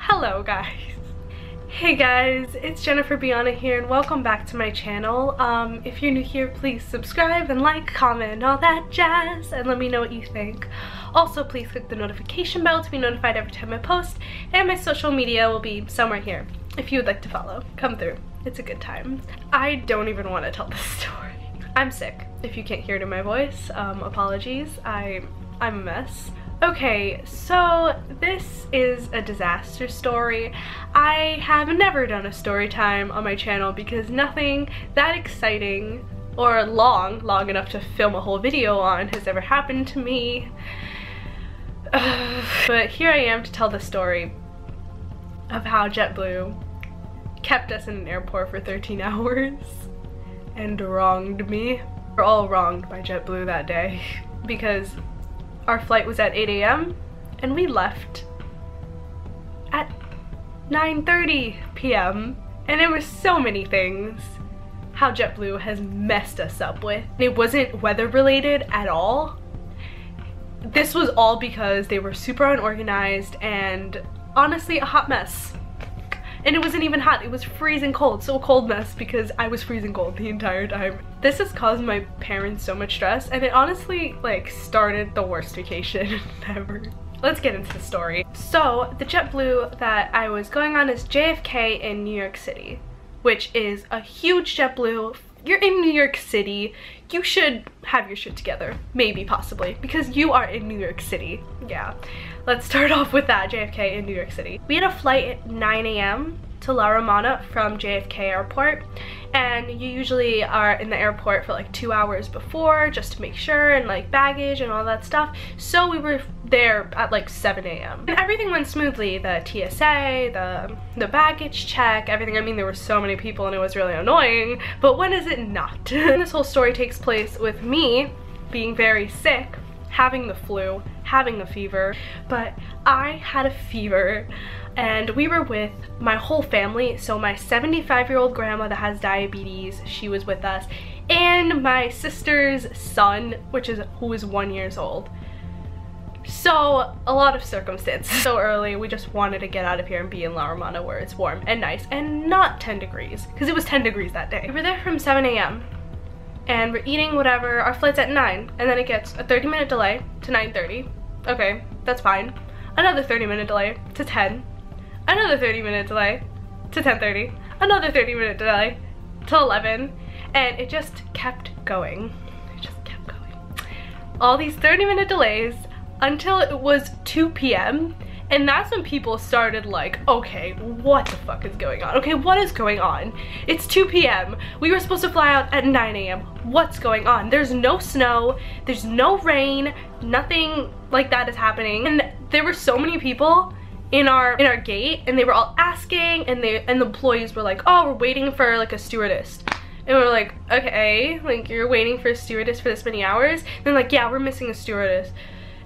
Hello guys. Hey guys, it's Jennifer-Biana here and welcome back to my channel. If you're new here, please subscribe and like, comment, all that jazz, and let me know what you think. Also, please click the notification bell to be notified every time I post, and my social media will be somewhere here if you would like to follow. Come through. It's a good time. I don't even want to tell this story. I'm sick. If you can't hear it in my voice, apologies. I'm a mess. Okay, so this is a disaster story. I have never done a story time on my channel because nothing that exciting or long enough to film a whole video on has ever happened to me. But here I am to tell the story of how Jetblue kept us in an airport for 13 hours and wronged me. We're all wronged by Jetblue that day because our flight was at 8 a.m. and we left at 9:30 p.m. and there were so many things how JetBlue has messed us up with. It wasn't weather related at all. This was all because they were super unorganized and honestly a hot mess. And it wasn't even hot, it was freezing cold. So a cold mess because I was freezing cold the entire time. This has caused my parents so much stress and it honestly like started the worst vacation ever. Let's get into the story. So the JetBlue that I was going on is JFK in New York City, which is a huge JetBlue. You're in New York City, you should have your shit together, maybe, possibly, because you are in New York City. Yeah, let's start off with that, JFK in New York City. We had a flight at 9 a.m. to La Romana from JFK airport, and you usually are in the airport for like 2 hours before just to make sure, and like baggage and all that stuff. So we were there at like 7 a.m. and everything went smoothly. The TSA, the baggage check, everything. I mean, there were so many people and it was really annoying, but when is it not? This whole story takes place with me being very sick, having the flu, having a fever, but I had a fever and we were with my whole family. So my 75-year-old grandma that has diabetes, she was with us, and my sister's son, who is 1 year old. So a lot of circumstances. So early, we just wanted to get out of here and be in La Romana where it's warm and nice and not 10 degrees, because it was 10 degrees that day. We were there from 7 a.m. and we're eating whatever. Our flight's at 9 and then it gets a 30-minute delay to 9:30. Okay, that's fine. Another 30-minute delay to 10. Another 30-minute delay to 10:30. Another 30-minute delay to 11. And it just kept going. It just kept going. All these 30-minute delays until it was 2 p.m. And that's when people started like, okay, what the fuck is going on? Okay, what is going on? It's 2 p.m. We were supposed to fly out at 9 a.m. What's going on? There's no snow, there's no rain, nothing like that is happening. And there were so many people in our gate and they were all asking, and the employees were like, oh, we're waiting for like a stewardess. And we're like, okay, like you're waiting for a stewardess for this many hours? And they're like, yeah, we're missing a stewardess.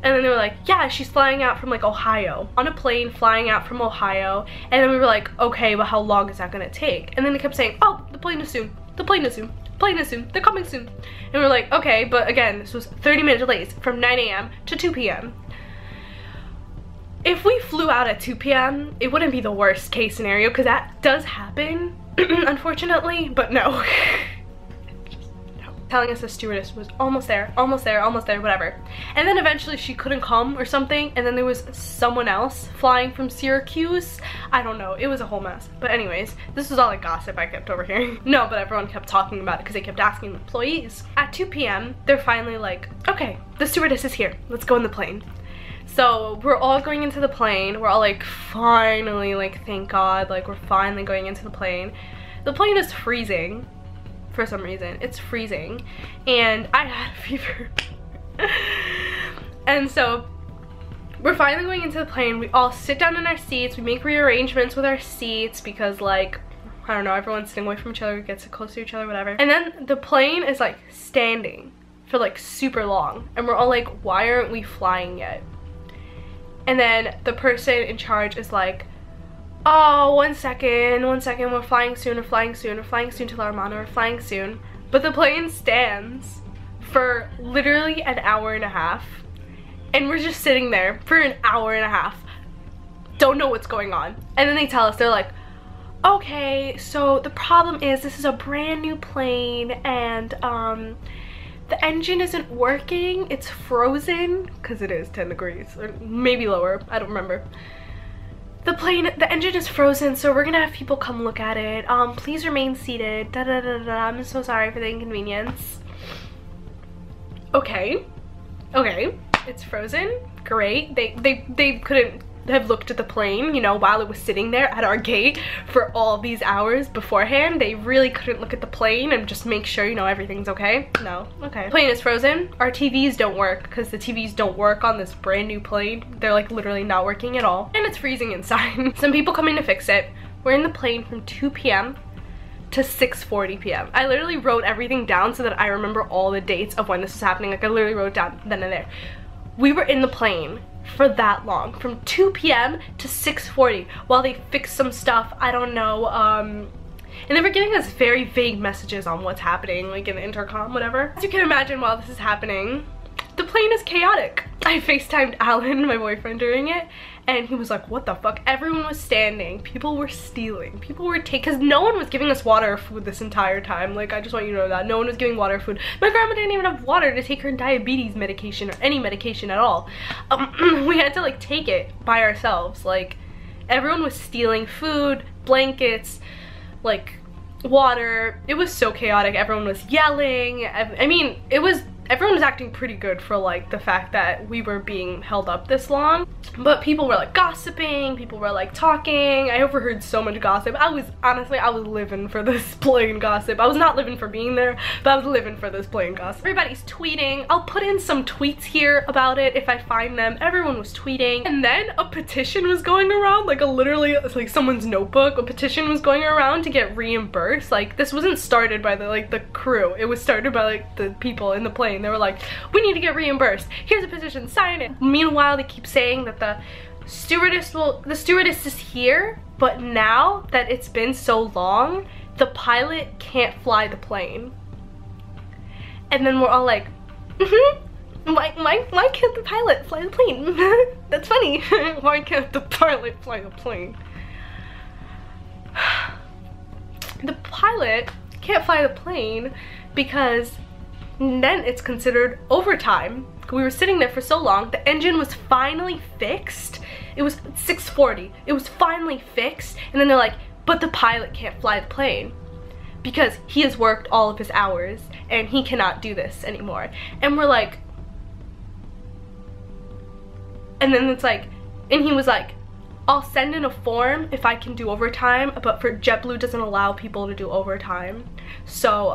And then they were like, yeah, she's flying out from like Ohio, on a plane flying out from Ohio. And then we were like, okay, but how long is that gonna take? And then they kept saying, oh, the plane is soon, the plane is soon, the plane is soon, they're coming soon. And we were like, okay, but again, this was 30-minute delays from 9 a.m. to 2 p.m. If we flew out at 2 p.m., it wouldn't be the worst case scenario, because that does happen, unfortunately, but no. Telling us the stewardess was almost there, whatever. And then eventually she couldn't come or something, and then there was someone else flying from Syracuse. I don't know, it was a whole mess. But anyways, this was all like gossip I kept overhearing. No, but everyone kept talking about it because they kept asking the employees. At 2 p.m., they're finally like, okay, the stewardess is here, let's go in the plane. So we're all going into the plane. We're all like, finally, like, thank God, like we're finally going into the plane. The plane is freezing. For some reason, it's freezing, and I had a fever. And so we're finally going into the plane. We all sit down in our seats, we make rearrangements with our seats because, like, I don't know, everyone's sitting away from each other, gets close to each other, whatever. And then the plane is like standing for like super long, and we're all like, why aren't we flying yet? And then the person in charge is like, oh, one second, we're flying soon, we're flying soon to La Romana, we're flying soon. But the plane stands for literally an hour and a half, and we're just sitting there for an hour and a half don't know what's going on. And then they tell us, they're like, okay, so the problem is this is a brand new plane and the engine isn't working, it's frozen, because it is 10 degrees, or maybe lower, I don't remember. The engine is frozen, so we're gonna have people come look at it. Please remain seated, da da da da. I'm so sorry for the inconvenience. Okay, it's frozen, great. They couldn't have looked at the plane, you know, while it was sitting there at our gate for all these hours beforehand. They really couldn't look at the plane and just make sure, you know, everything's okay. No, okay. The plane is frozen. Our TVs don't work because the TVs don't work on this brand new plane. They're like literally not working at all. And it's freezing inside. Some people coming to fix it. We're in the plane from 2 p.m. to 6:40 p.m. I literally wrote everything down so that I remember all the dates of when this was happening. Like I literally wrote down then and there. We were in the plane for that long, from 2 p.m. to 6:40 while they fixed some stuff, I don't know, and they were giving us very vague messages on what's happening, like in the intercom, whatever. As you can imagine, while this is happening, the plane is chaotic. I FaceTimed Alan, my boyfriend, during it, and he was like, what the fuck? Everyone was standing, people were stealing, people were because no one was giving us water or food this entire time. Like, I just want you to know that. No one was giving water or food. My grandma didn't even have water to take her diabetes medication or any medication at all. We had to like take it by ourselves. Like, everyone was stealing food, blankets, like water. It was so chaotic. Everyone was yelling. I mean, everyone was acting pretty good for like the fact that we were being held up this long, but people were like gossiping, people were like talking. I overheard so much gossip. I was living for this plane gossip. I was not living for being there, but I was living for this plane gossip. Everybody's tweeting. I'll put in some tweets here about it if I find them. Everyone was tweeting, and then a petition was going around, like literally like someone's notebook. A petition was going around to get reimbursed. Like, this wasn't started by the crew. It was started by like the people in the plane. They were like, we need to get reimbursed. Here's a petition, sign it. Meanwhile, they keep saying that the stewardess is here, but now that it's been so long, the pilot can't fly the plane. And then we're all like, why can't the pilot fly the plane? That's funny. Why can't the pilot fly the plane? The pilot can't fly the plane because then it's considered overtime. We were sitting there for so long. The engine was finally fixed. It was 6:40. It was finally fixed, and then they're like, but the pilot can't fly the plane because he has worked all of his hours and he cannot do this anymore. And we're like, and then it's like, and he was like, I'll send in a form if I can do overtime, but for JetBlue doesn't allow people to do overtime. So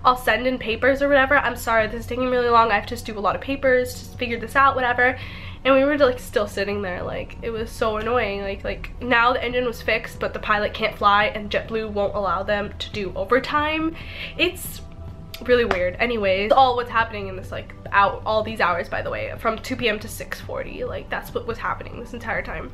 I'll send in papers or whatever. I'm sorry, this is taking really long. I have to just do a lot of papers, just figure this out, whatever. And we were like still sitting there, like it was so annoying. Like now the engine was fixed, but the pilot can't fly and JetBlue won't allow them to do overtime. It's really weird. Anyways, all what's happening in this like all these hours, by the way, from 2 p.m. to 6:40, like that's what was happening this entire time.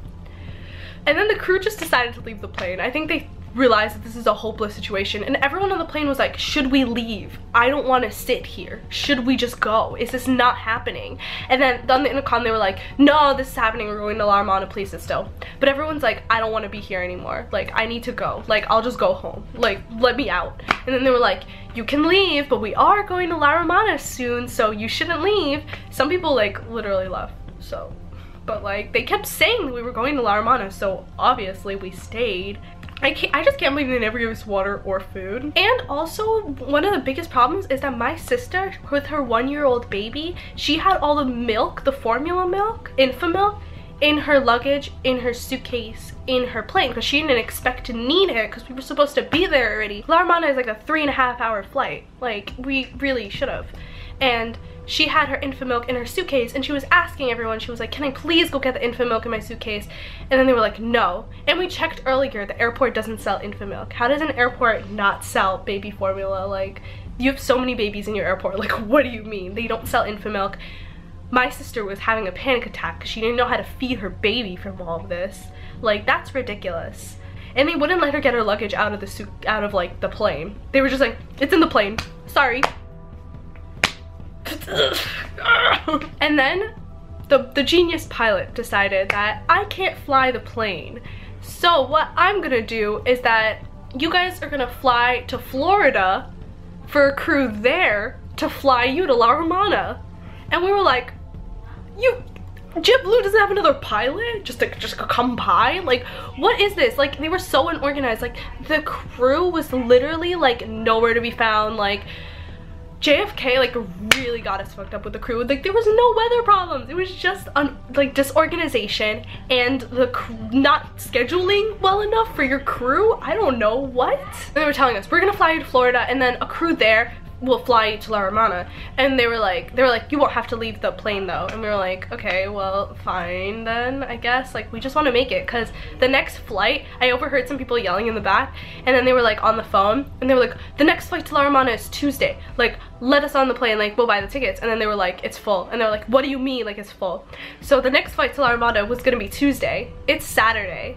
And then the crew just decided to leave the plane. I think they realized that this is a hopeless situation, and everyone on the plane was like, should we leave? I don't want to sit here. Should we just go? Is this not happening? And then on the intercom they were like, no, this is happening. We're going to La Romana, please sit still. But everyone's like, I don't want to be here anymore. Like, I need to go. Like, I'll just go home. Like, let me out. And then they were like, you can leave, but we are going to La Romana soon, so you shouldn't leave. Some people like literally left, so. But like, they kept saying that we were going to La Romana, so obviously we stayed. I just can't believe they never gave us water or food. And also, one of the biggest problems is that my sister, with her 1-year-old baby, she had all the milk, the formula milk, Infamilk, in her luggage, in her suitcase, in her plane, because she didn't expect to need it because we were supposed to be there already. La Romana is like a 3.5-hour flight. Like, we really should have. And she had her Infamilk in her suitcase, and she was asking everyone, she was like, can I please go get the Infamilk in my suitcase? And then they were like, no. And we checked earlier, the airport doesn't sell Infamilk. How does an airport not sell baby formula? Like, you have so many babies in your airport, like what do you mean? They don't sell Infamilk. My sister was having a panic attack because she didn't know how to feed her baby from all of this. Like, that's ridiculous. And they wouldn't let her get her luggage out of the like the plane. They were just like, it's in the plane, sorry. And then the genius pilot decided that I can't fly the plane. So what I'm gonna do is that you guys are gonna fly to Florida for a crew there to fly you to La Romana. And we were like, JetBlue doesn't have another pilot just to come by? Like, what is this? Like, they were so unorganized. Like, the crew was literally like nowhere to be found. Like, JFK like really got us fucked up with the crew. Like, there was no weather problems. It was just like disorganization and the not scheduling well enough for your crew. I don't know what. They were telling us, we're gonna fly you to Florida and then a crew there will fly you to La Romana. And they were like, you won't have to leave the plane though. And we were like, okay, well, fine then, I guess. Like, we just want to make it, because the next flight, I overheard some people yelling in the back, and then they were like on the phone, and they were like, the next flight to La Romana is Tuesday. Like, let us on the plane, like, we'll buy the tickets. And then they were like, it's full. And they're like, what do you mean, like, it's full? So the next flight to La Romana was gonna be Tuesday. It's Saturday.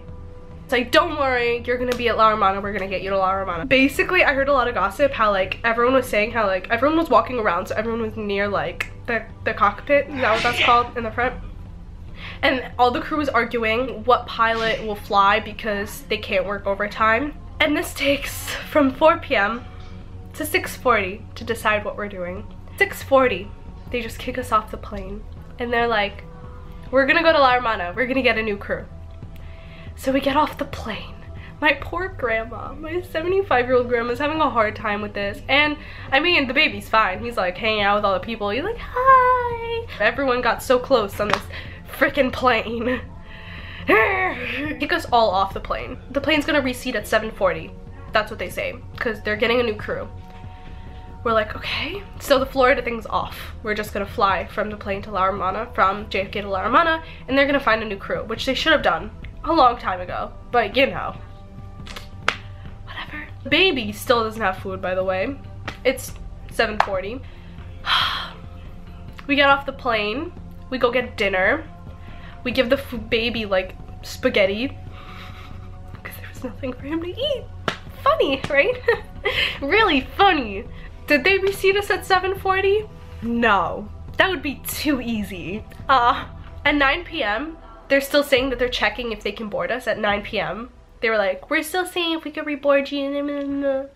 It's like, don't worry, you're gonna be at La Romana, we're gonna get you to La Romana. Basically, I heard a lot of gossip how like everyone was saying how like everyone was walking around, so everyone was near like the cockpit, is that what that's called, in the front? And all the crew was arguing what pilot will fly because they can't work overtime. And this takes from 4 p.m. to 6:40 to decide what we're doing. 6:40, they just kick us off the plane. And they're like, we're gonna go to La Romana, we're gonna get a new crew. So we get off the plane. My poor grandma, my 75-year-old grandma is having a hard time with this. And I mean, the baby's fine. He's like hanging out with all the people. He's like, hi. Everyone got so close on this freaking plane. Kick us all off the plane. The plane's gonna reseat at 7:40. That's what they say, because they're getting a new crew. We're like, okay. So the Florida thing's off. We're just gonna fly from the plane to La Romana, from JFK to La Romana, and they're gonna find a new crew, which they should have done a long time ago, but you know, whatever. The baby still doesn't have food, by the way. It's 7:40. We get off the plane, we go get dinner, we give the baby like spaghetti because there was nothing for him to eat. Funny, right? Really funny. Did they reseat us at 7:40? No, that would be too easy. At 9 p.m. they're still saying that they're checking if they can board us at 9 p.m. They were like, we're still seeing if we can reboard you.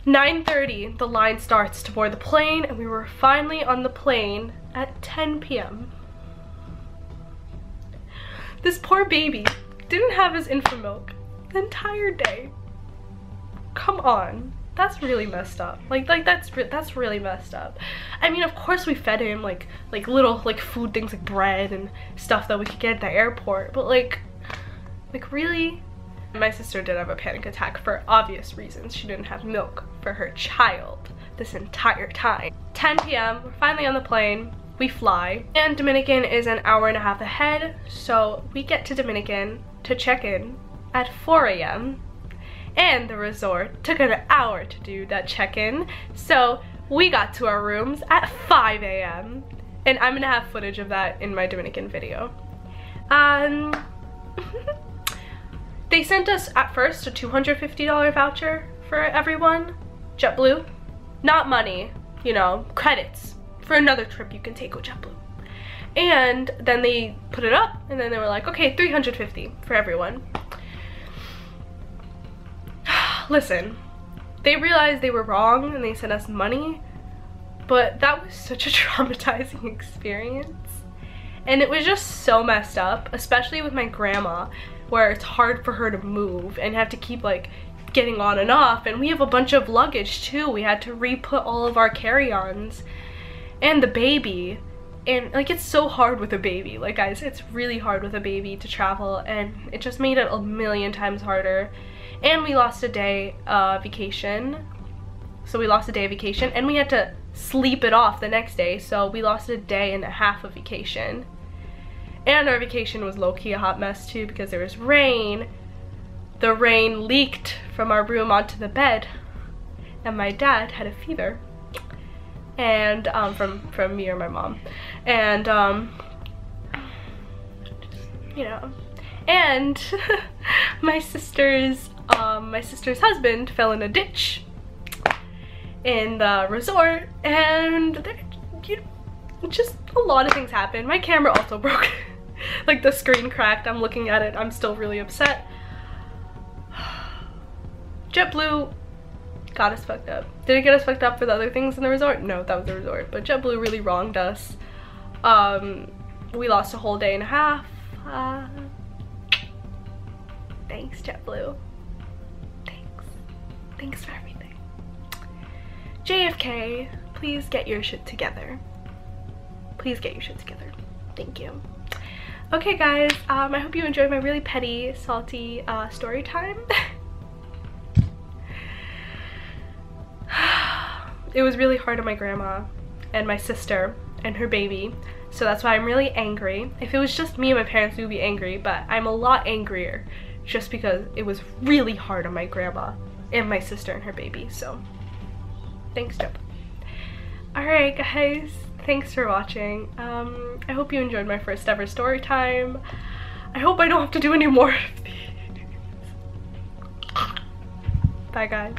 9:30, the line starts to board the plane, and we were finally on the plane at 10 p.m. This poor baby didn't have his infant milk the entire day. Come on. That's really messed up. Like that's really messed up. I mean, of course we fed him like little like food things like bread and stuff that we could get at the airport, but like really? My sister did have a panic attack for obvious reasons. She didn't have milk for her child this entire time. 10 p.m. we're finally on the plane. We fly, and Dominican is an hour and a half ahead, so we get to Dominican to check in at 4 a.m. and the resort took an hour to do that check-in, so we got to our rooms at 5 a.m. and I'm gonna have footage of that in my Dominican video. They sent us at first a $250 voucher for everyone, JetBlue, not money, you know, credits for another trip you can take with JetBlue. And then they put it up, and then they were like, okay, $350 for everyone. Listen, they realized they were wrong and they sent us money, but that was such a traumatizing experience. And it was just so messed up, especially with my grandma, where it's hard for her to move and have to keep like getting on and off. And we have a bunch of luggage too. We had to re-put all of our carry-ons and the baby. And like, it's so hard with a baby. Like, guys, it's really hard with a baby to travel, and it just made it a million times harder. And we lost a day vacation. So we lost a day of vacation, and we had to sleep it off the next day. So we lost a day and a half of vacation. And our vacation was low-key a hot mess too, because there was rain. The rain leaked from our room onto the bed, and my dad had a fever. And from me or my mom. And you know, and my sister's husband fell in a ditch in the resort, and just a lot of things happened. My camera also broke. Like the screen cracked. I'm looking at it. I'm still really upset. Jetblue got us fucked up. Did it get us fucked up for the other things in the resort? No, that was the resort. But Jetblue really wronged us. We lost a whole day and a half. Thanks, Jetblue. Thanks for everything. JFK, please get your shit together. Please get your shit together. Thank you. Okay guys, I hope you enjoyed my really petty, salty story time. It was really hard on my grandma and my sister and her baby, so that's why I'm really angry. If it was just me and my parents, we would be angry, but I'm a lot angrier just because it was really hard on my grandma and my sister and her baby. So thanks, Joe. Alright guys, thanks for watching. I hope you enjoyed my first ever story time. I hope I don't have to do any more of these. Bye guys.